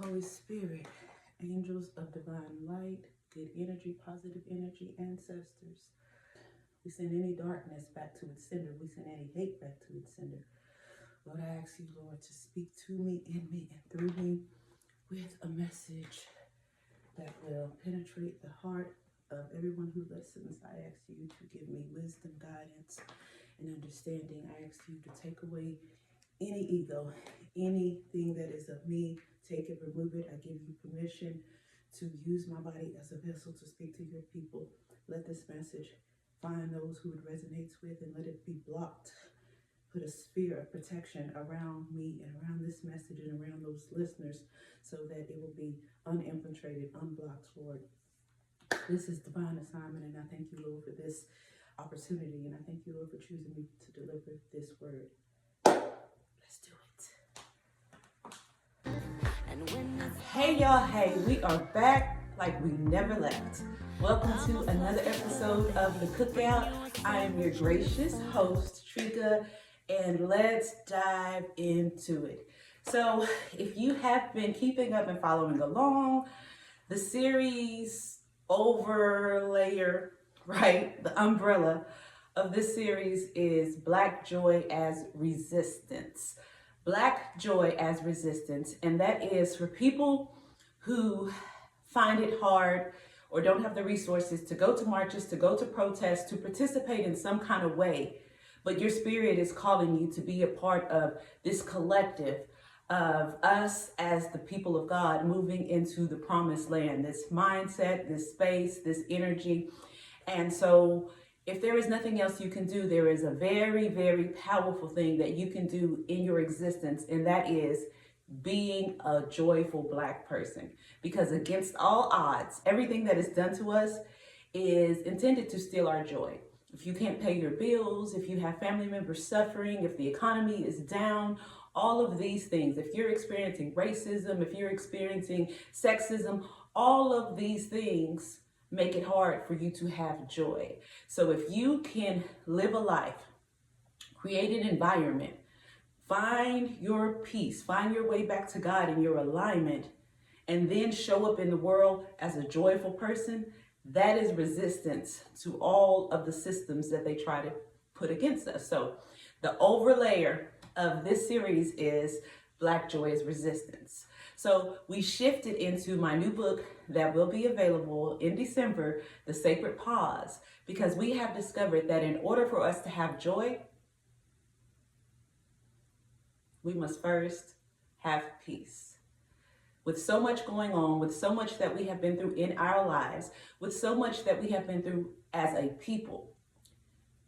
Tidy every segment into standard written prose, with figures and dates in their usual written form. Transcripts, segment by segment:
Holy Spirit, angels of divine light, good energy, positive energy, ancestors. We send any darkness back to its sender. We send any hate back to its sender. Lord, I ask you, Lord, to speak to me, in me, and through me with a message that will penetrate the heart of everyone who listens. I ask you to give me wisdom, guidance, and understanding. I ask you to take away any ego, anything that is of me, take it, remove it. I give you permission to use my body as a vessel to speak to your people. Let this message find those who it resonates with and let it be blocked. Put a sphere of protection around me and around this message and around those listeners so that it will be uninfiltrated, unblocked, Lord. This is divine assignment, and I thank you, Lord, for this opportunity, and I thank you, Lord, for choosing me to deliver this word. Let's do it. Hey, y'all. Hey, we are back like we never left. Welcome to another episode of the Cookout. I am your gracious host, Trika, and let's dive into it. So if you have been keeping up and following along, the series overlayer, right, the umbrella of this series is Black Joy as Resistance. Black Joy as Resistance, and that is for people who find it hard or don't have the resources to go to marches, to go to protests, to participate in some kind of way, but your spirit is calling you to be a part of this collective of us as the people of God moving into the promised land, this mindset, this space, this energy. And so if there is nothing else you can do, there is a very, very powerful thing that you can do in your existence, and that is being a joyful Black person. Because against all odds, everything that is done to us is intended to steal our joy. If you can't pay your bills, if you have family members suffering, if the economy is down, all of these things, if you're experiencing racism, if you're experiencing sexism, all of these things make it hard for you to have joy. So if you can live a life, create an environment, find your peace, find your way back to God in your alignment, and then show up in the world as a joyful person, that is resistance to all of the systems that they try to put against us. So the overlayer of this series is Black Joy as Resistance. So we shifted into my new book that will be available in December, The Sacred Pause, because we have discovered that in order for us to have joy, we must first have peace. With so much going on, with so much that we have been through in our lives, with so much that we have been through as a people,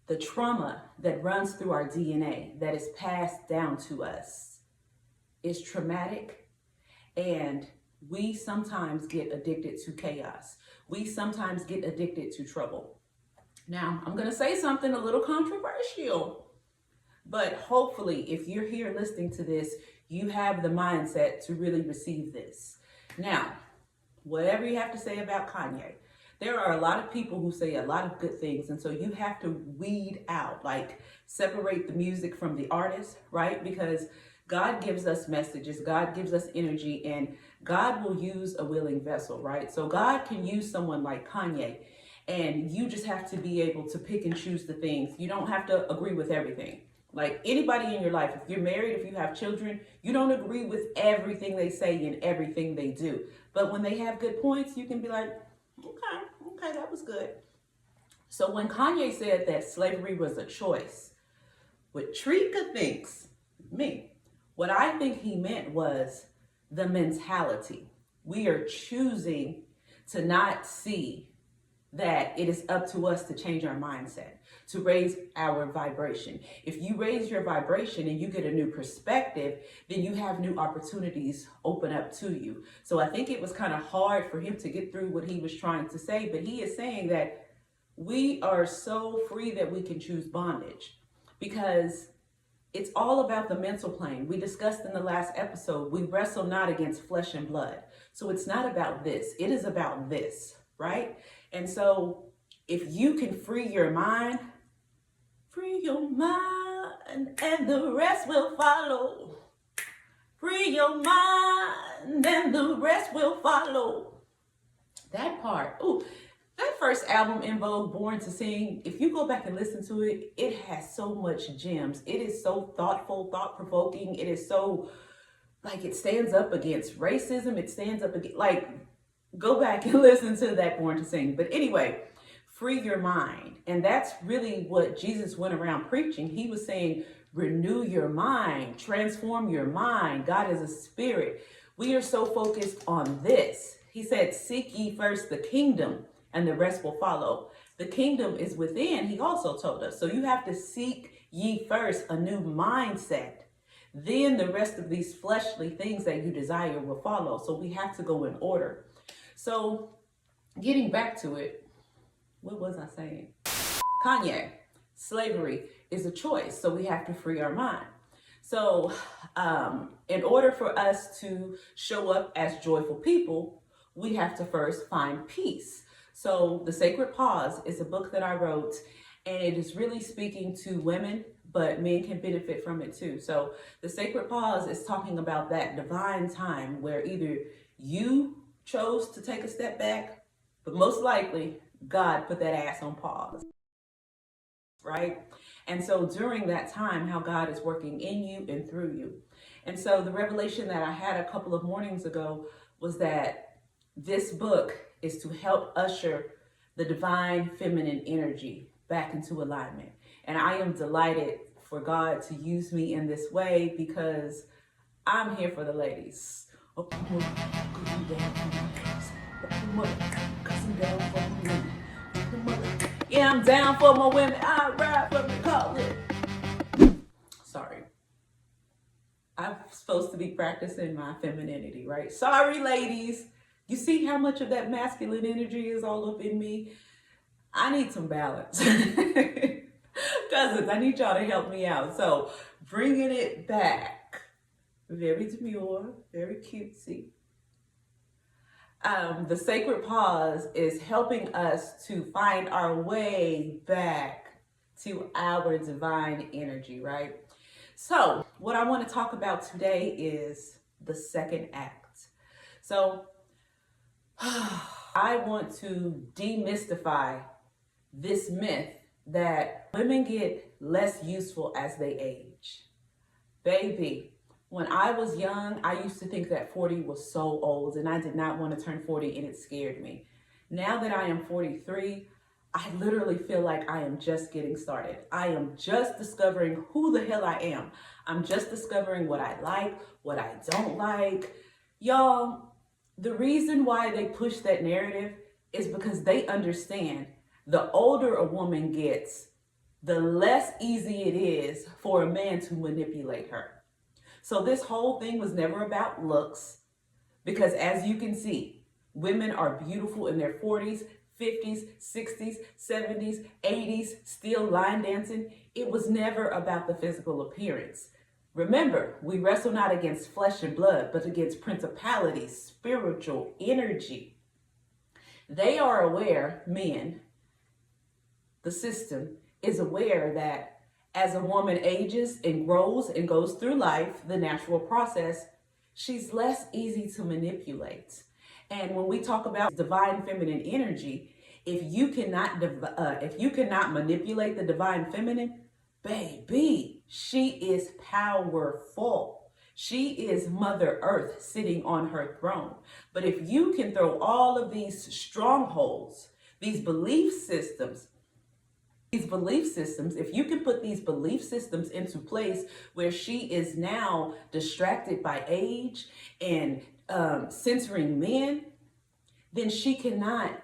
the trauma that runs through our DNA, that is passed down to us, is traumatic, and we sometimes get addicted to chaos. We sometimes get addicted to trouble. Now, I'm going to say something a little controversial, but hopefully if you're here listening to this, you have the mindset to really receive this. Now, whatever you have to say about Kanye, there are a lot of people who say a lot of good things, and so you have to weed out, like separate the music from the artist, right? Because God gives us messages, God gives us energy, and God will use a willing vessel, right? So God can use someone like Kanye, and you just have to be able to pick and choose the things. You don't have to agree with everything. Like anybody in your life, if you're married, if you have children, you don't agree with everything they say and everything they do. But when they have good points, you can be like, okay, that was good. So when Kanye said that slavery was a choice, what Trika thinks, what I think he meant was the mentality. We are choosing to not see that it is up to us to change our mindset, to raise our vibration. If you raise your vibration and you get a new perspective, then you have new opportunities open up to you. So I think it was kind of hard for him to get through what he was trying to say, but he is saying that we are so free that we can choose bondage, because it's all about the mental plane. We discussed in the last episode, we wrestle not against flesh and blood. So it's not about this, it is about this, right? And so if you can free your mind, and the rest will follow. Free your mind and and the rest will follow. That part. Ooh, that first album, In Vogue, Born to Sing, if you go back and listen to it, it has so much gems. It is so thoughtful, thought-provoking. It is so, like, it stands up against racism. It stands up against, like, go back and listen to that Born to Sing. But anyway, free your mind. And that's really what Jesus went around preaching. He was saying, renew your mind, transform your mind. God is a spirit. We are so focused on this. He said, seek ye first the kingdom, and the rest will follow. The kingdom is within, he also told us. So you have to seek ye first a new mindset. Then the rest of these fleshly things that you desire will follow. So we have to go in order. So getting back to it, what was I saying? Kanye, slavery is a choice. So we have to free our mind. So in order for us to show up as joyful people, we have to first find peace. So The Sacred Pause is a book that I wrote, and it is really speaking to women, but men can benefit from it too. So The Sacred Pause is talking about that divine time where either you chose to take a step back, but most likely God put that ass on pause, right? And so during that time, how God is working in you and through you. And so the revelation that I had a couple of mornings ago was that this book is to help usher the divine feminine energy back into alignment. And I am delighted for God to use me in this way because I'm here for the ladies. Yeah, I'm down for my women. I ride for the call it. Sorry. I'm supposed to be practicing my femininity, right? Sorry, ladies. You see how much of that masculine energy is all up in me? I need some balance. Cousins, I need y'all to help me out. So bringing it back. Very demure, very cutesy. The Sacred Pause is helping us to find our way back to our divine energy, right? So what I want to talk about today is the second act. So I want to demystify this myth that women get less useful as they age. Baby, when I was young, I used to think that 40 was so old and I did not want to turn 40 and it scared me. Now that I am 43, I literally feel like I am just getting started. I am just discovering who the hell I am. I'm just discovering what I like, what I don't like. Y'all, the reason why they push that narrative is because they understand the older a woman gets, the less easy it is for a man to manipulate her. So this whole thing was never about looks, because as you can see, women are beautiful in their 40s, 50s, 60s, 70s, 80s, still line dancing. It was never about the physical appearance. Remember, we wrestle not against flesh and blood, but against principalities, spiritual energy. They are aware, men, the system is aware that as a woman ages and grows and goes through life, the natural process, she's less easy to manipulate. And when we talk about divine feminine energy, if you cannot manipulate the divine feminine, baby, she is powerful. She is Mother Earth sitting on her throne. But if you can throw all of these strongholds, these belief systems, if you can put these belief systems into place where she is now distracted by age and censoring men, then she cannot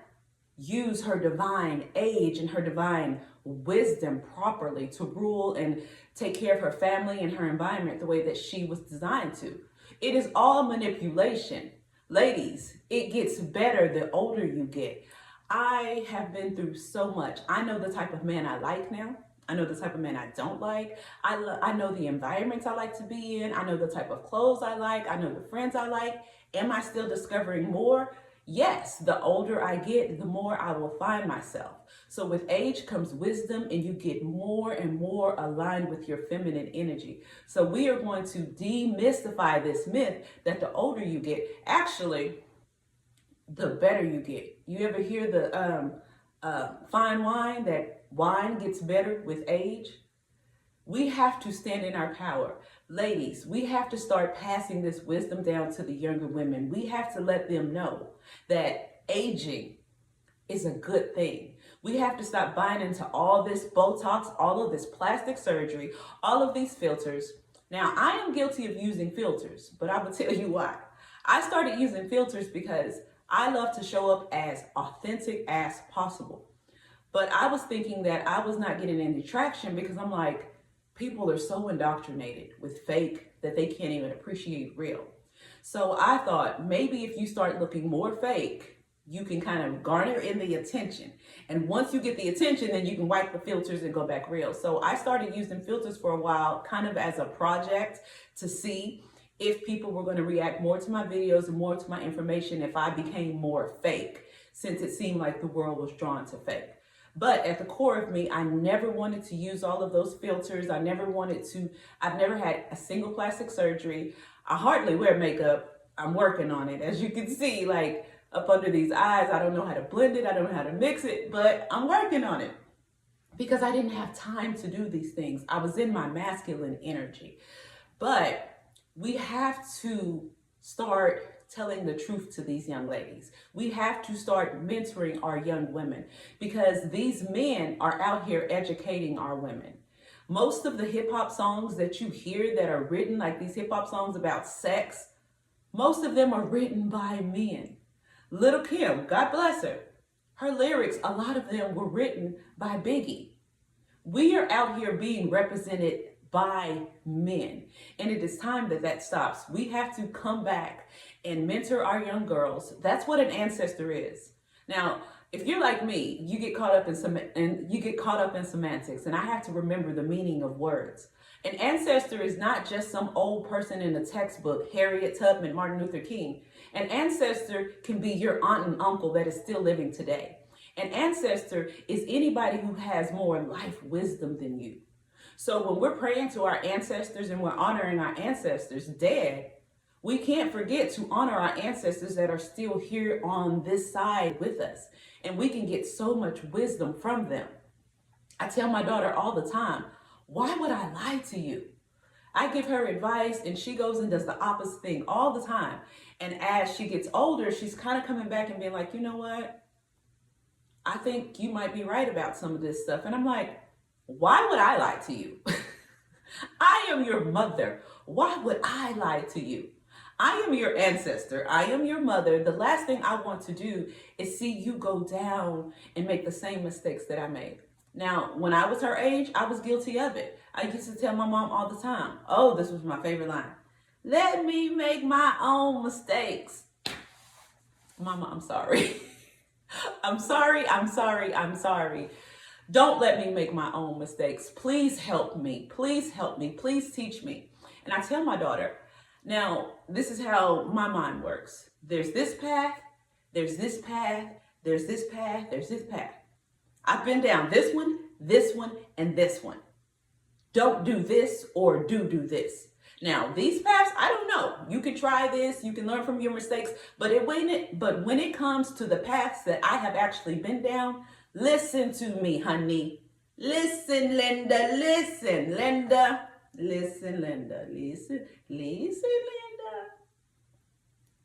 use her divine age and her divine wisdom properly to rule and take care of her family and her environment the way that she was designed to. It is all manipulation. Ladies, it gets better the older you get. I have been through so much. I know the type of man I like now. I know the type of man I don't like. I know the environments I like to be in. I know the type of clothes I like. I know the friends I like. Am I still discovering more? Yes, the older I get, the more I will find myself. So with age comes wisdom, and you get more and more aligned with your feminine energy. So we are going to demystify this myth that the older you get, actually, the better you get. You ever hear the fine wine, that wine gets better with age? We have to stand in our power. Ladies, we have to start passing this wisdom down to the younger women. We have to let them know that aging is a good thing. We have to stop buying into all this Botox, all of this plastic surgery, all of these filters. Now, I am guilty of using filters, but I will tell you why. I started using filters because I love to show up as authentic as possible. But I was thinking that I was not getting any traction because I'm like, people are so indoctrinated with fake that they can't even appreciate real. So I thought maybe if you start looking more fake, you can kind of garner in the attention. And once you get the attention, then you can wipe the filters and go back real. So I started using filters for a while, kind of as a project to see if people were going to react more to my videos and more to my information if I became more fake, since it seemed like the world was drawn to fake. But at the core of me, I never wanted to use all of those filters. I've never had a single plastic surgery. I hardly wear makeup. I'm working on it. As you can see, like up under these eyes, I don't know how to blend it. I don't know how to mix it, but I'm working on it because I didn't have time to do these things. I was in my masculine energy. But we have to start telling the truth to these young ladies. We have to start mentoring our young women because these men are out here educating our women. Most of the hip hop songs that you hear that are written, like these hip hop songs about sex, most of them are written by men. Little Kim, God bless her, her lyrics, a lot of them were written by Biggie. We are out here being represented by men, and it is time that that stops. We have to come back and mentor our young girls. That's what an ancestor is. Now, if you're like me, you get caught up in semantics, and I have to remember the meaning of words. An ancestor is not just some old person in a textbook, Harriet Tubman, Martin Luther King. An ancestor can be your aunt and uncle that is still living today. An ancestor is anybody who has more life wisdom than you. So when we're praying to our ancestors and we're honoring our ancestors dead, we can't forget to honor our ancestors that are still here on this side with us. And we can get so much wisdom from them. I tell my daughter all the time, why would I lie to you? I give her advice and she goes and does the opposite thing all the time. And as she gets older, she's kind of coming back and being like, you know what? I think you might be right about some of this stuff. And I'm like, why would I lie to you? I am your mother. Why would I lie to you? I am your ancestor. I am your mother. The last thing I want to do is see you go down and make the same mistakes that I made. Now, when I was her age, I was guilty of it. I used to tell my mom all the time, oh, this was my favorite line. Let me make my own mistakes. Mama, I'm sorry. I'm sorry. Don't let me make my own mistakes. Please help me. Please help me. Please teach me. And I tell my daughter, now, this is how my mind works. There's this path, there's this path, there's this path, there's this path. I've been down this one, and this one. Don't do this or do this. Now, these paths, I don't know. You can try this, you can learn from your mistakes, but when it comes to the paths that I have actually been down, listen to me, honey. Listen, Linda, listen, Linda. Listen, Linda, listen, Linda.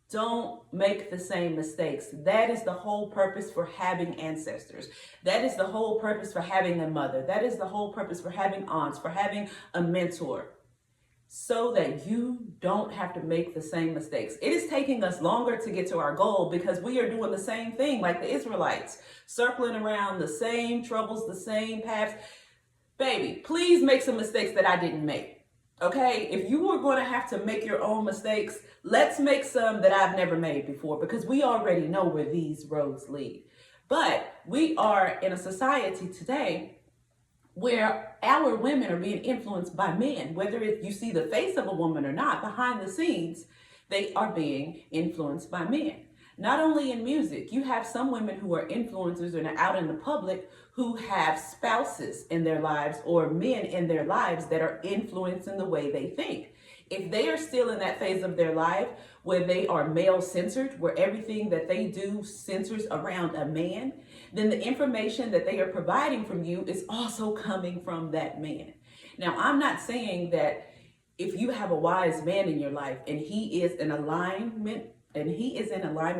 Don't make the same mistakes. That is the whole purpose for having ancestors. That is the whole purpose for having a mother. That is the whole purpose for having aunts, for having a mentor, so that you don't have to make the same mistakes. It is taking us longer to get to our goal because we are doing the same thing like the Israelites, circling around the same troubles, the same paths. Baby, please make some mistakes that I didn't make. Okay? If you are going to have to make your own mistakes, let's make some that I've never made before, because we already know where these roads lead. But we are in a society today where our women are being influenced by men. Whether you see the face of a woman or not, behind the scenes, they are being influenced by men. Not only in music, you have some women who are influencers and are out in the public who have spouses in their lives or men in their lives that are influencing the way they think. If they are still in that phase of their life where they are male centered, where everything that they do centers around a man, then the information that they are providing from you is also coming from that man. Now, I'm not saying that if you have a wise man in your life and he is in alignment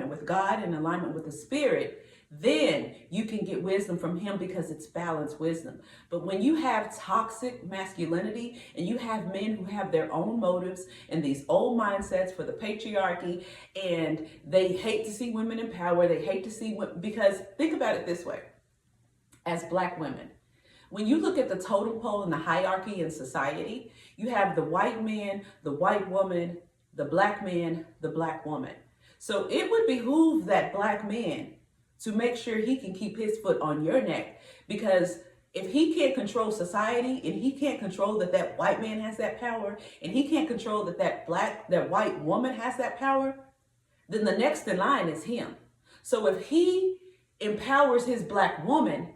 with God, in alignment with the Spirit, then you can get wisdom from him because it's balanced wisdom. But when you have toxic masculinity and you have men who have their own motives and these old mindsets for the patriarchy, and they hate to see women in power, they hate to see women, because think about it this way, as Black women, when you look at the totem pole and the hierarchy in society, you have the white man, the white woman, the Black man, the Black woman. So it would behoove that Black man to make sure he can keep his foot on your neck, because if he can't control society and he can't control that white man has that power, and he can't control that white woman has that power, then the next in line is him. So if he empowers his Black woman,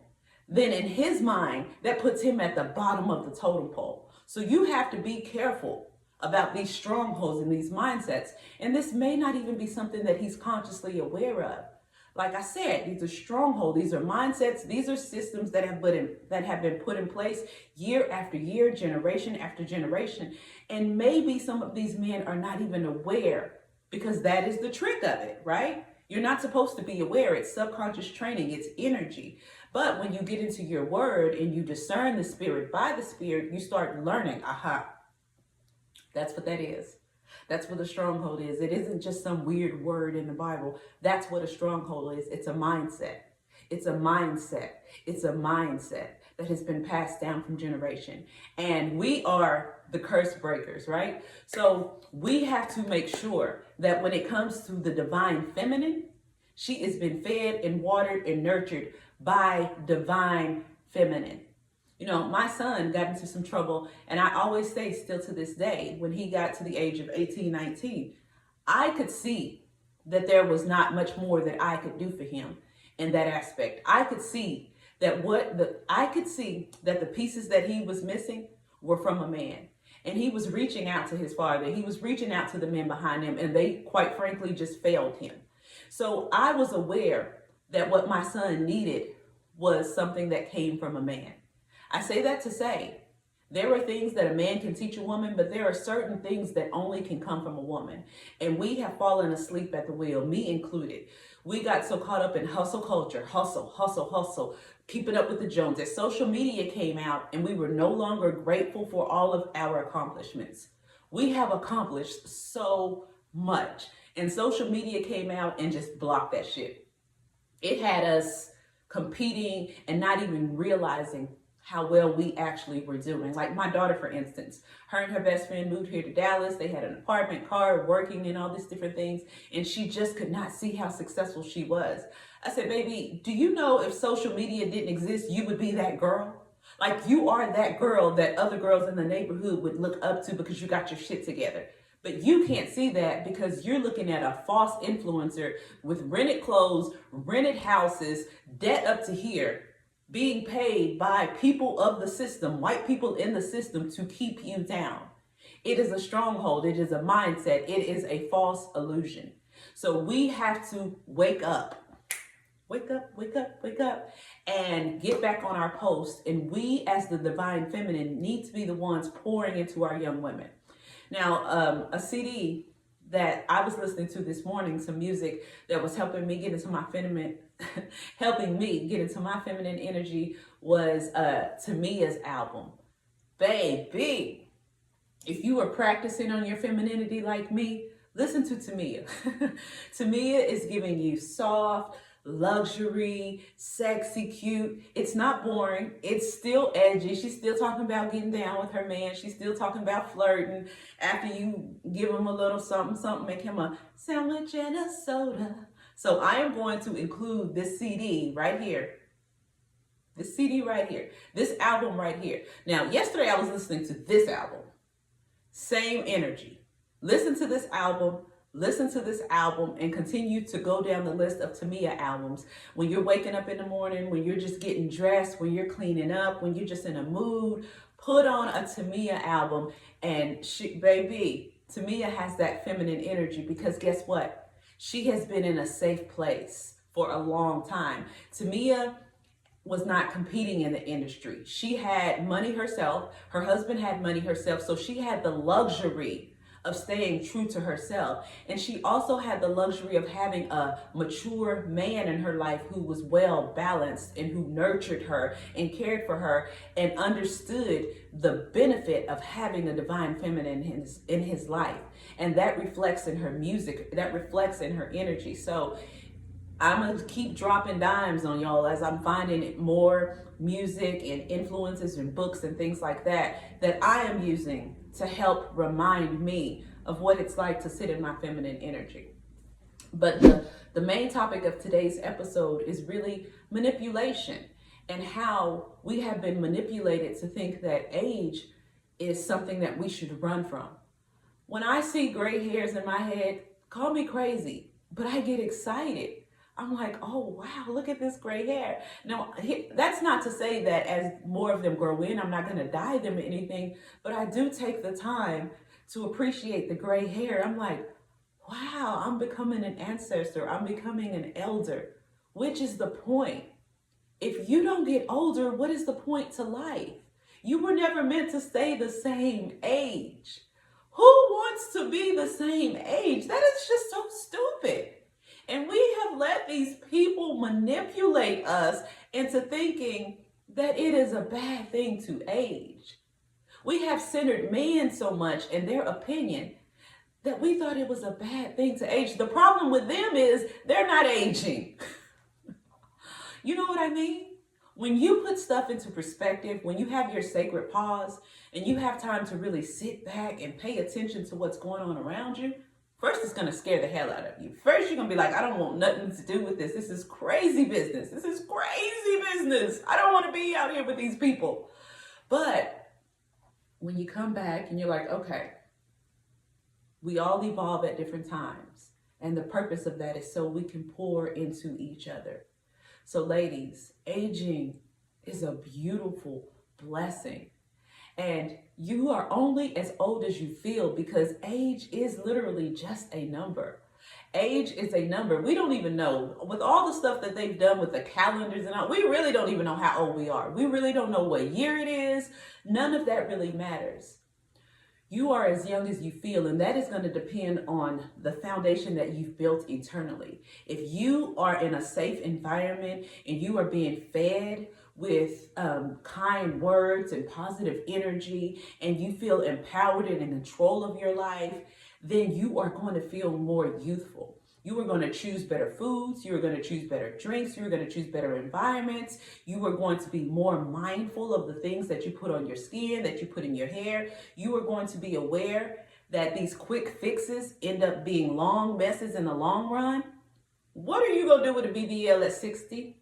then in his mind, that puts him at the bottom of the totem pole. So you have to be careful about these strongholds and these mindsets. And this may not even be something that he's consciously aware of. Like I said, these are strongholds, these are mindsets, these are systems that have been put in place year after year, generation after generation. And maybe some of these men are not even aware, because that is the trick of it, right? You're not supposed to be aware. It's subconscious training, it's energy. But when you get into your word and you discern the Spirit by the Spirit, you start learning, that's what that is. That's what a stronghold is. It isn't just some weird word in the Bible. That's what a stronghold is. It's a mindset. It's a mindset. It's a mindset that has been passed down from generation. And we are the curse breakers, right? So we have to make sure that when it comes to the divine feminine, she has been fed and watered and nurtured by divine feminine. You know, my son got into some trouble, and I always say still to this day, when he got to the age of 18, 19, I could see that there was not much more that I could do for him in that aspect. I could see that the pieces that he was missing were from a man. And he was reaching out to his father. He was reaching out to the men behind him, and they, quite frankly, just failed him. So I was aware that what my son needed was something that came from a man. I say that to say, there are things that a man can teach a woman, but there are certain things that only can come from a woman. And we have fallen asleep at the wheel, me included. We got so caught up in hustle culture, hustle, keeping up with the Joneses. Social media came out and we were no longer grateful for all of our accomplishments. We have accomplished so much. And social media came out and just blocked that shit. It had us competing and not even realizing how well we actually were doing. Like my daughter, for instance, her and her best friend moved here to Dallas. They had an apartment, car, working, and all these different things. And she just could not see how successful she was. I said, baby, do you know if social media didn't exist, you would be that girl? Like you are that girl that other girls in the neighborhood would look up to because you got your shit together. But you can't see that because you're looking at a false influencer with rented clothes, rented houses, debt up to here, being paid by people of the system, white people in the system, to keep you down. It is a stronghold. It is a mindset. It is a false illusion. So we have to wake up, and get back on our post. And we, as the divine feminine, need to be the ones pouring into our young women. Now, a CD that I was listening to this morning, some music that was helping me get into my feminine energy, was Tamia's album. Baby, if you are practicing on your femininity like me, listen to Tamia. Tamia is giving you soft, luxury, sexy, cute. It's not boring. It's still edgy. She's still talking about getting down with her man. She's still talking about flirting. After you give him a little something, make him a sandwich and a soda. So I am going to include this CD right here. This CD right here. This album right here. Now, yesterday I was listening to this album. Same energy. Listen to this album. Listen to this album and continue to go down the list of Tamia albums. When you're waking up in the morning, when you're just getting dressed, when you're cleaning up, when you're just in a mood, put on a Tamia album. And baby, Tamia has that feminine energy because guess what? She has been in a safe place for a long time. Tamia was not competing in the industry. She had money herself. Her husband had money herself. So she had the luxury of staying true to herself. And she also had the luxury of having a mature man in her life who was well balanced and who nurtured her and cared for her and understood the benefit of having a divine feminine in his life. And that reflects in her music, that reflects in her energy. So I'm going to keep dropping dimes on y'all as I'm finding more music and influences and books and things like that I am using to help remind me of what it's like to sit in my feminine energy. But the main topic of today's episode is really manipulation and how we have been manipulated to think that age is something that we should run from. When I see gray hairs in my head, call me crazy, but I get excited. I'm like, oh, wow, look at this gray hair. Now, that's not to say that as more of them grow in, I'm not going to dye them or anything, but I do take the time to appreciate the gray hair. I'm like, wow, I'm becoming an ancestor. I'm becoming an elder, which is the point. If you don't get older, what is the point to life? You were never meant to stay the same age. Who wants to be the same age? That is just so stupid. And we have let these people manipulate us into thinking that it is a bad thing to age. We have centered men so much in their opinion that we thought it was a bad thing to age. The problem with them is they're not aging. You know what I mean? When you put stuff into perspective, when you have your sacred pause and you have time to really sit back and pay attention to what's going on around you, first, it's going to scare the hell out of you. First, you're going to be like, I don't want nothing to do with this. This is crazy business. This is crazy business. I don't want to be out here with these people. But when you come back and you're like, okay, we all evolve at different times. And the purpose of that is so we can pour into each other. So ladies, aging is a beautiful blessing. And you are only as old as you feel because age is literally just a number. Age is a number. We don't even know. With all the stuff that they've done with the calendars and all, we really don't even know how old we are. We really don't know what year it is. None of that really matters. You are as young as you feel, and that is going to depend on the foundation that you've built eternally. If you are in a safe environment and you are being fed with kind words and positive energy, and you feel empowered and in control of your life, then you are going to feel more youthful. You are going to choose better foods. You are going to choose better drinks. You are going to choose better environments. You are going to be more mindful of the things that you put on your skin, that you put in your hair. You are going to be aware that these quick fixes end up being long messes in the long run. What are you going to do with a BBL at 60?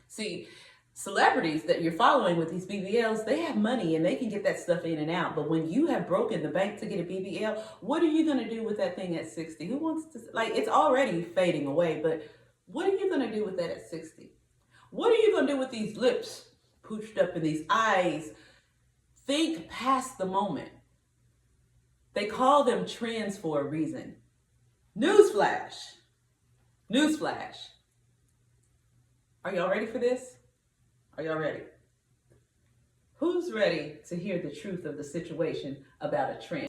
See, celebrities that you're following with these BBLs, they have money and they can get that stuff in and out. But when you have broken the bank to get a BBL, what are you going to do with that thing at 60? Who wants to, like, it's already fading away, but what are you going to do with that at 60? What are you going to do with these lips pooched up and these eyes? Think past the moment. They call them trends for a reason. Newsflash. Newsflash. Are y'all ready for this? Are y'all ready? Who's ready to hear the truth of the situation about a trend?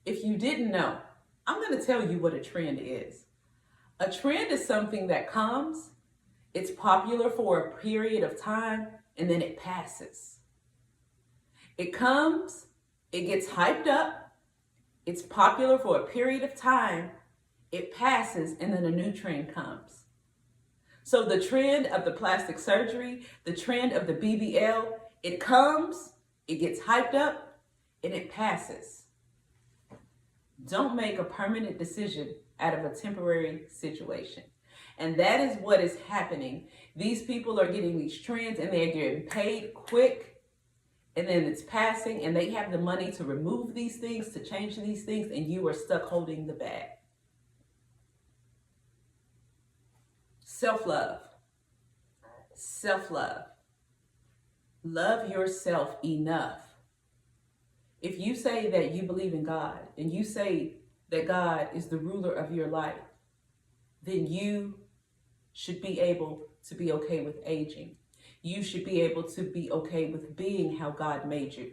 If you didn't know, I'm going to tell you what a trend is. A trend is something that comes, it's popular for a period of time, and then it passes. It comes, it gets hyped up, it's popular for a period of time, it passes, and then a new trend comes. So the trend of the plastic surgery, the trend of the BBL, it comes, it gets hyped up, and it passes. Don't make a permanent decision out of a temporary situation. And that is what is happening. These people are getting these trends and they're getting paid quick and then it's passing, and they have the money to remove these things, to change these things, and you are stuck holding the bag. Self-love. Self-love. Love yourself enough. If you say that you believe in God, and you say that God is the ruler of your life, then you should be able to be okay with aging. You should be able to be okay with being how God made you.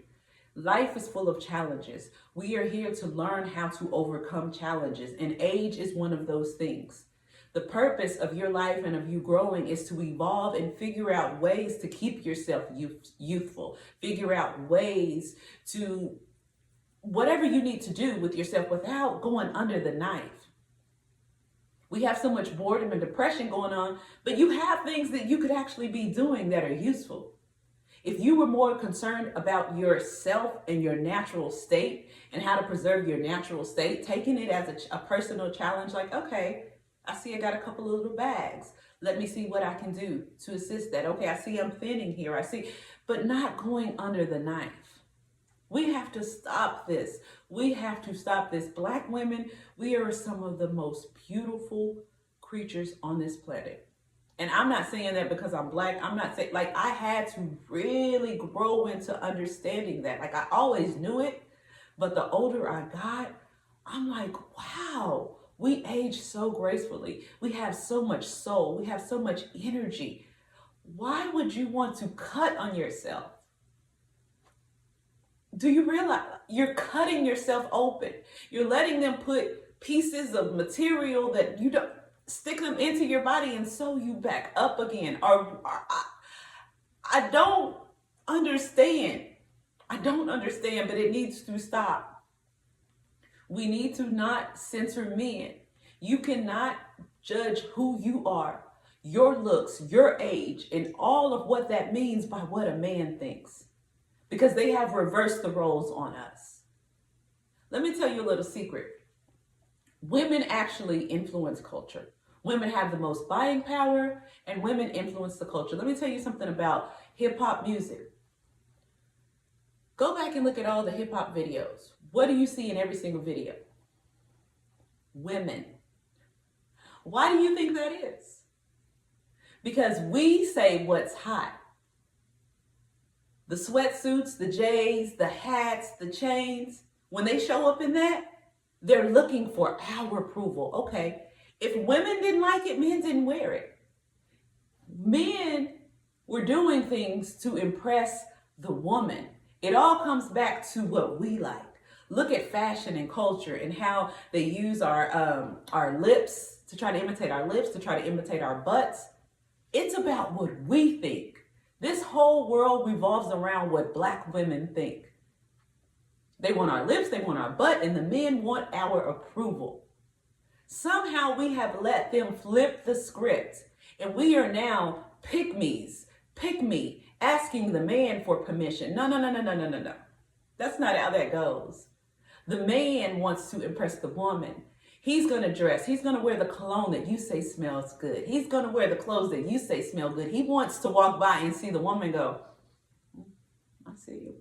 Life is full of challenges. We are here to learn how to overcome challenges, and age is one of those things. The purpose of your life and of you growing is to evolve and figure out ways to keep yourself youthful. Figure out ways to whatever you need to do with yourself without going under the knife. We have so much boredom and depression going on, but you have things that you could actually be doing that are useful. If you were more concerned about yourself and your natural state and how to preserve your natural state, taking it as a personal challenge, like, okay, I see I got a couple of little bags. Let me see what I can do to assist that. Okay, I see I'm thinning here. I see, but not going under the knife. We have to stop this. We have to stop this. Black women, we are some of the most beautiful creatures on this planet. And I'm not saying that because I'm Black. I'm not saying, like, I had to really grow into understanding that. Like, I always knew it, but the older I got, I'm like, wow, we age so gracefully. We have so much soul. We have so much energy. Why would you want to cut on yourself? Do you realize you're cutting yourself open? You're letting them put pieces of material that you don't, stick them into your body and sew you back up again. I don't understand. I don't understand, but it needs to stop. We need to not censor men. You cannot judge who you are, your looks, your age, and all of what that means by what a man thinks. Because they have reversed the roles on us. Let me tell you a little secret. Women actually influence culture. Women have the most buying power, and women influence the culture. Let me tell you something about hip hop music. Go back and look at all the hip hop videos. What do you see in every single video? Women. Why do you think that is? Because we say what's hot. The sweatsuits, the J's, the hats, the chains, when they show up in that, they're looking for our approval. Okay, if women didn't like it, men didn't wear it. Men were doing things to impress the woman. It all comes back to what we like. Look at fashion and culture and how they use our lips to try to imitate our lips, to try to imitate our butts. It's about what we think. This whole world revolves around what Black women think. They want our lips, they want our butt, and the men want our approval. Somehow we have let them flip the script, and we are now pick-me's, pick me, asking the man for permission. No. That's not how that goes. The man wants to impress the woman. He's going to dress. He's going to wear the cologne that you say smells good. He's going to wear the clothes that you say smell good. He wants to walk by and see the woman go, I see you.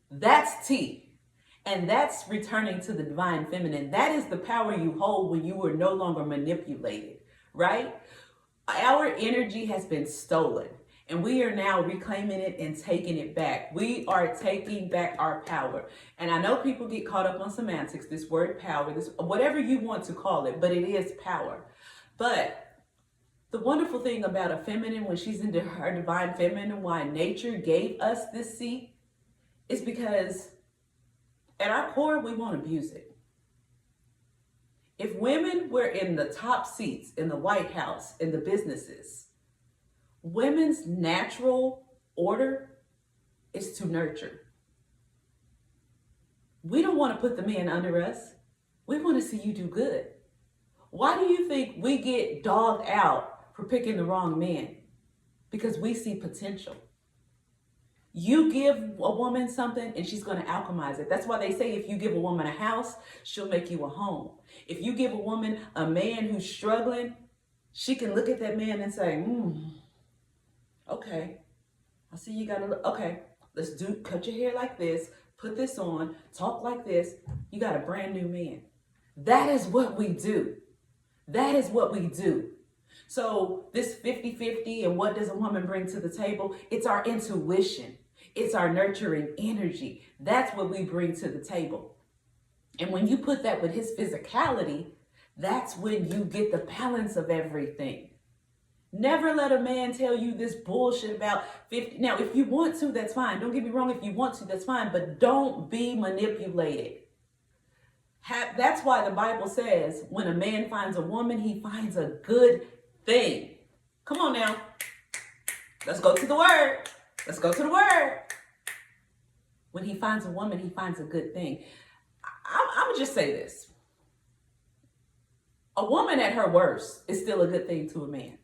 That's tea. And that's returning to the divine feminine. That is the power you hold when you are no longer manipulated, right? Our energy has been stolen. And we are now reclaiming it and taking it back. We are taking back our power. And I know people get caught up on semantics, this word power, this whatever you want to call it, but it is power. But the wonderful thing about a feminine, when she's in her divine feminine, why nature gave us this seat, is because at our core, we won't abuse it. If women were in the top seats in the White House, in the businesses, women's natural order is to nurture. We don't want to put the man under us. We want to see you do good. Why do you think we get dogged out for picking the wrong man? Because we see potential. You give a woman something and she's going to alchemize it. That's why they say if you give a woman a house, she'll make you a home. If you give a woman a man who's struggling, she can look at that man and say, okay, I see you got to, okay, cut your hair like this, put this on, talk like this. You got a brand new man. That is what we do. That is what we do. So this 50-50 and what does a woman bring to the table? It's our intuition. It's our nurturing energy. That's what we bring to the table. And when you put that with his physicality, that's when you get the balance of everything. Never let a man tell you this bullshit about 50. Now, if you want to, that's fine. Don't get me wrong. If you want to, that's fine. But don't be manipulated. That's why the Bible says when a man finds a woman, he finds a good thing. Come on now. Let's go to the word. Let's go to the word. When he finds a woman, he finds a good thing. I'm going to just say this. A woman at her worst is still a good thing to a man.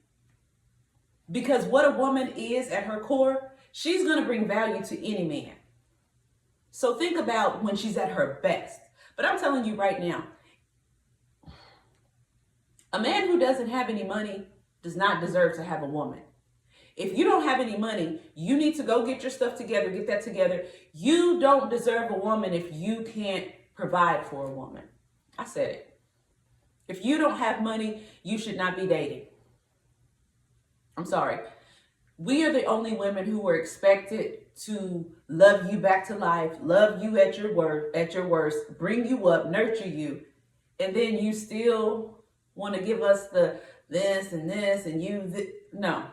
Because what a woman is at her core, she's going to bring value to any man. So think about when she's at her best. But I'm telling you right now, a man who doesn't have any money does not deserve to have a woman. If you don't have any money, you need to go get your stuff together, get that together. You don't deserve a woman if you can't provide for a woman. I said it. If you don't have money, you should not be dating. I'm sorry. We are the only women who are expected to love you back to life, love you at your worst, bring you up, nurture you, and then you still want to give us the this and you. No.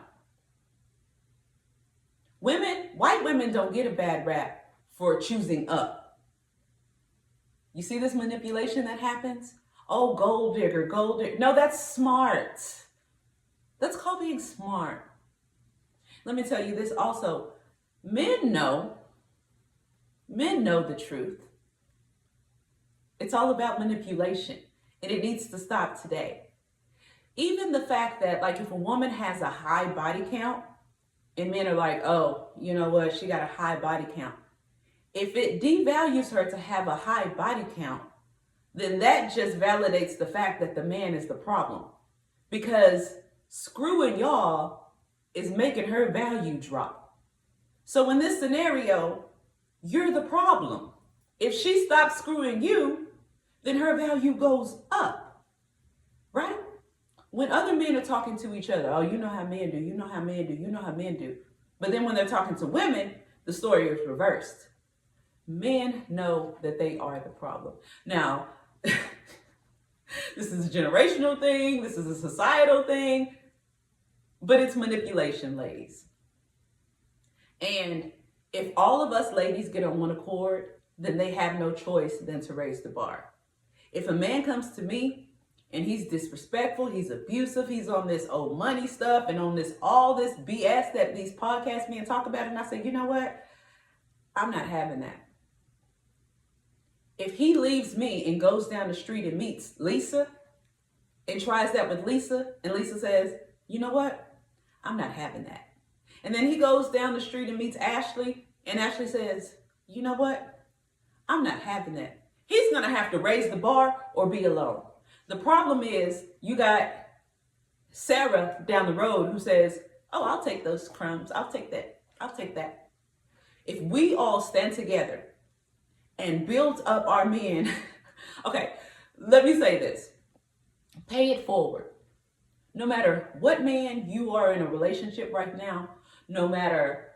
White women don't get a bad rap for choosing up. You see this manipulation that happens? Oh, gold digger. No, that's smart. That's called being smart. Let me tell you this also. Men know the truth. It's all about manipulation, and it needs to stop today. Even the fact that, like, if a woman has a high body count, and men are like, oh, you know what, she got a high body count. If it devalues her to have a high body count, then that just validates the fact that the man is the problem. Because screwing y'all is making her value drop. So in this scenario, you're the problem. If she stops screwing you, then her value goes up, right? When other men are talking to each other, oh, you know how men do, you know how men do, you know how men do. But then when they're talking to women, the story is reversed. Men know that they are the problem. Now, this is a generational thing, this is a societal thing, but it's manipulation, ladies. And if all of us ladies get on one accord, then they have no choice than to raise the bar. If a man comes to me and he's disrespectful, he's abusive, he's on this old money stuff and on this all this BS that these podcast men talk about, and I say, you know what? I'm not having that. If he leaves me and goes down the street and meets Lisa and tries that with Lisa, and Lisa says, you know what? I'm not having that. And then he goes down the street and meets Ashley, and Ashley says, you know what? I'm not having that. He's going to have to raise the bar or be alone. The problem is you got Sarah down the road who says, oh, I'll take those crumbs. I'll take that. I'll take that. If we all stand together and build up our men, okay, let me say this. Pay it forward. No matter what man you are in a relationship right now, no matter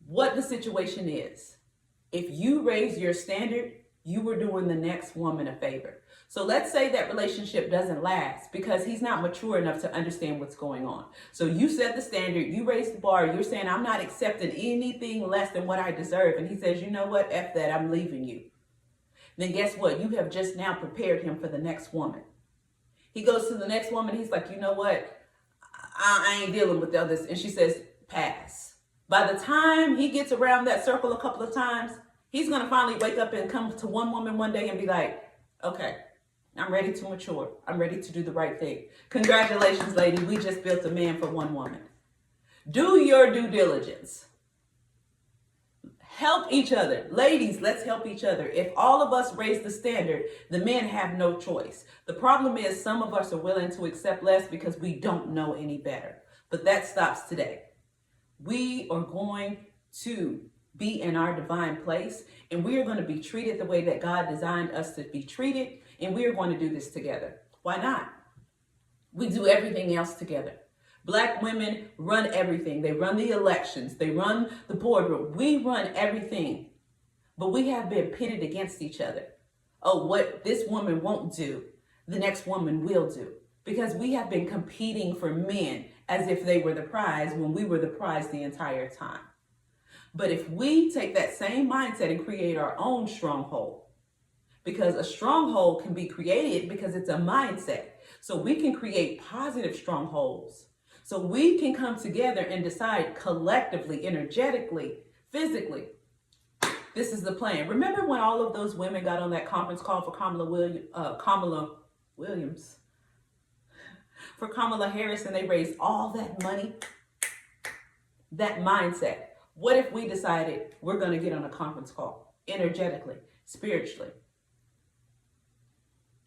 what the situation is, if you raise your standard, you were doing the next woman a favor. So let's say that relationship doesn't last because he's not mature enough to understand what's going on. So you set the standard, you raised the bar, you're saying, I'm not accepting anything less than what I deserve. And he says, you know what, F that, I'm leaving you. Then guess what? You have just now prepared him for the next woman. He goes to the next woman, he's like, you know what, I ain't dealing with all this. And she says, pass. By the time he gets around that circle a couple of times, he's going to finally wake up and come to one woman one day and be like, okay, I'm ready to mature. I'm ready to do the right thing. Congratulations, lady. We just built a man for one woman. Do your due diligence. Help each other. Ladies, let's help each other. If all of us raise the standard, the men have no choice. The problem is some of us are willing to accept less because we don't know any better. But that stops today. We are going to be in our divine place, and we are going to be treated the way that God designed us to be treated, and we are going to do this together. Why not? We do everything else together. Black women run everything. They run the elections. They run the boardroom. We run everything. But we have been pitted against each other. Oh, what this woman won't do, the next woman will do. Because we have been competing for men as if they were the prize when we were the prize the entire time. But if we take that same mindset and create our own stronghold, because a stronghold can be created because it's a mindset. So we can create positive strongholds. So we can come together and decide collectively, energetically, physically, this is the plan. Remember when all of those women got on that conference call for Kamala Williams, for Kamala Harris, and they raised all that money? That mindset. What if we decided we're going to get on a conference call energetically, spiritually,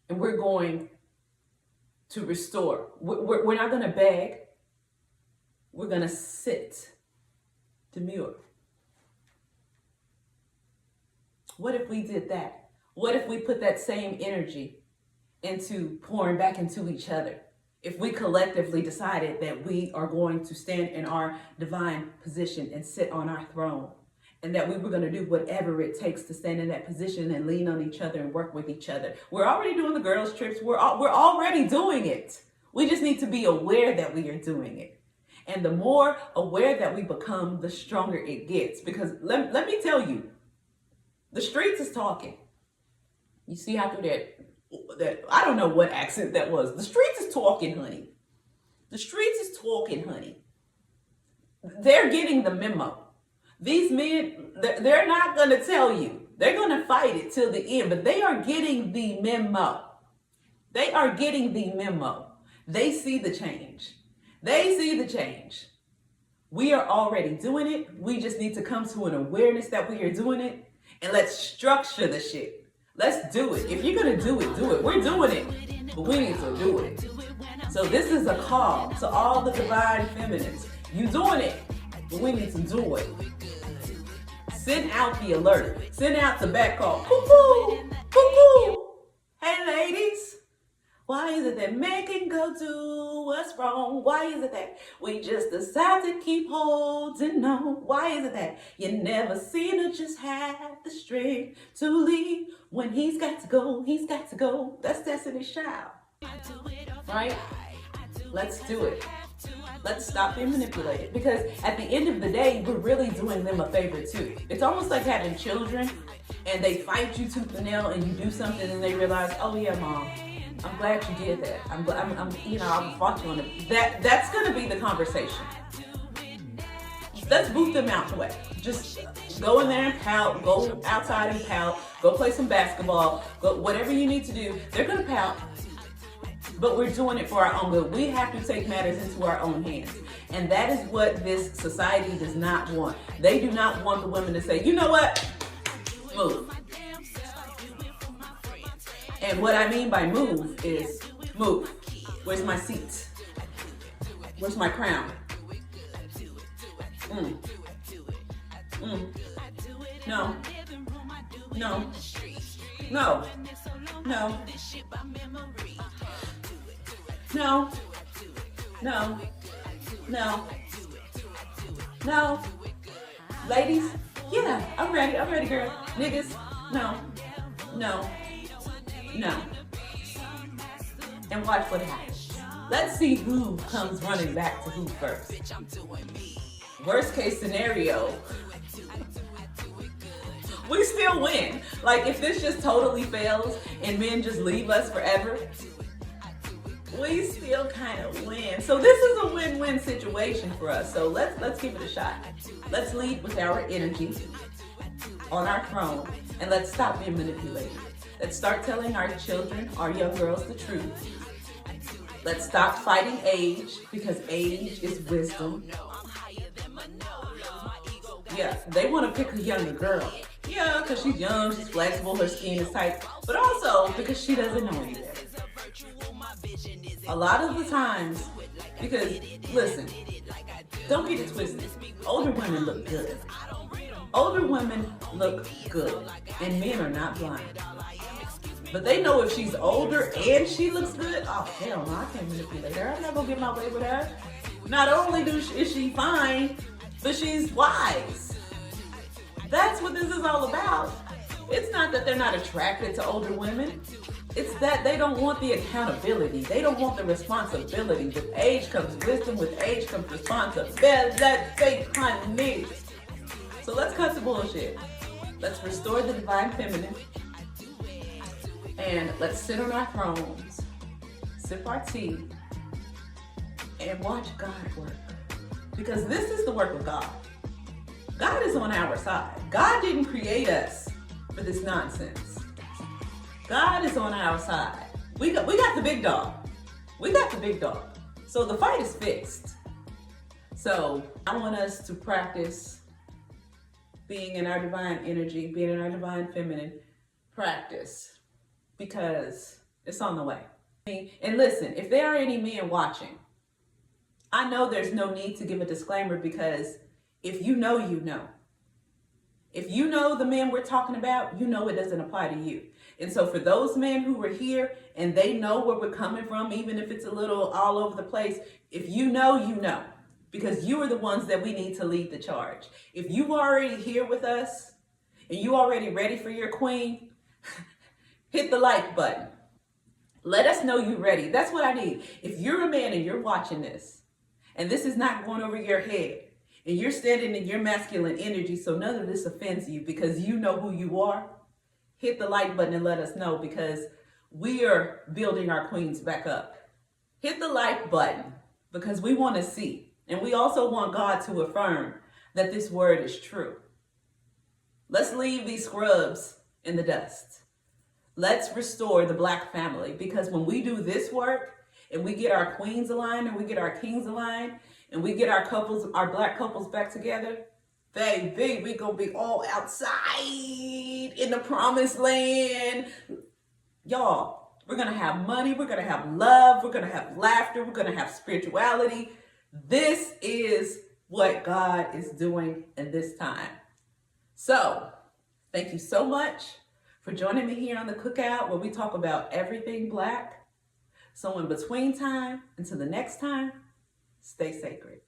and we're going to restore? We're not going to beg. We're going to sit demure. What if we did that? What if we put that same energy into pouring back into each other? If we collectively decided that we are going to stand in our divine position and sit on our throne, and that we were going to do whatever it takes to stand in that position and lean on each other and work with each other. We're already doing the girls' trips. We're already doing it. We just need to be aware that we are doing it. And the more aware that we become, the stronger it gets. Because let me tell you, the streets is talking. You see how through that, I don't know what accent that was. The streets is talking, honey. The streets is talking, honey. They're getting the memo. These men, they're not going to tell you. They're going to fight it till the end, but they are getting the memo. They are getting the memo. They see the change. They see the change. We are already doing it. We just need to come to an awareness that we are doing it. And let's structure the shit. Let's do it. If you're going to do it, do it. We're doing it, but we need to do it. So this is a call to all the divine feminines. You doing it, but we need to do it. Send out the alert. Send out the back call. Cuckoo, cuckoo. Hey, ladies. Why is it that men can go do what's wrong? Why is it that we just decide to keep holding on? Why is it that you never seem to just have the strength to leave? When he's got to go, he's got to go. That's Destiny's Child, right? Let's do it. Let's stop being manipulated. Because at the end of the day, we're really doing them a favor too. It's almost like having children and they fight you tooth and nail and you do something and they realize, oh yeah, mom, I'm glad you did that. I fought you on it. That's gonna be the conversation. Let's boot them out the way. Just go in there and pout. Go outside and pout. Go play some basketball. Go whatever you need to do. They're gonna pout, but we're doing it for our own good. We have to take matters into our own hands, and that is what this society does not want. They do not want the women to say, you know what, move. And what I mean by move is move. Where's my seat? Where's my crown? No. No. No. No. No. No. No. No. Ladies? Yeah, I'm ready. I'm ready, girl. Niggas? No. No. No. And watch what happens. Let's see who comes running back to who first. Worst case scenario, we still win. Like if this just totally fails and men just leave us forever, we still kind of win. So this is a win-win situation for us. So let's give it a shot. Let's lead with our energy on our throne and let's stop being manipulated. Let's start telling our children, our young girls, the truth. Let's stop fighting age because age is wisdom. Yeah, they want to pick a younger girl. Yeah, because she's young, she's flexible, her skin is tight, but also because she doesn't know any better. A lot of the times, because listen, Don't get it twisted. Older women look good. Older women look good, and men are not blind. But they know if she's older and she looks good, oh hell no, I can't manipulate her. I'm not gonna get my way with her. Not only is she fine, but she's wise. That's what this is all about. It's not that they're not attracted to older women. It's that they don't want the accountability. They don't want the responsibility. With age comes wisdom. With age comes responsibility, honey. So let's cut the bullshit. Let's restore the divine feminine. And let's sit on our thrones, sip our tea, and watch God work. Because this is the work of God. God is on our side. God didn't create us for this nonsense. God is on our side. We got the big dog. We got the big dog. So the fight is fixed. So I want us to practice being in our divine energy, being in our divine feminine practice. Because it's on the way. And listen, if there are any men watching, I know there's no need to give a disclaimer because if you know, you know. If you know the men we're talking about, you know it doesn't apply to you. And so for those men who were here and they know where we're coming from, even if it's a little all over the place, if you know, you know. Because you are the ones that we need to lead the charge. If you're already here with us and you already ready for your queen, hit the like button. Let us know you're ready. That's what I need. If you're a man and you're watching this, and this is not going over your head, and you're standing in your masculine energy, so none of this offends you because you know who you are, hit the like button and let us know because we are building our queens back up. Hit the like button because we want to see. And we also want God to affirm that this word is true. Let's leave these scrubs in the dust. Let's restore the Black family because when we do this work and we get our queens aligned and we get our kings aligned and we get our couples, our Black couples back together, baby, we gonna be all outside in the promised land. Y'all, we're gonna have money, we're gonna have love, we're gonna have laughter, we're gonna have spirituality. This is what God is doing in this time. So, thank you so much for joining me here on the Cookout where we talk about everything Black. So in between time, until the next time, stay sacred.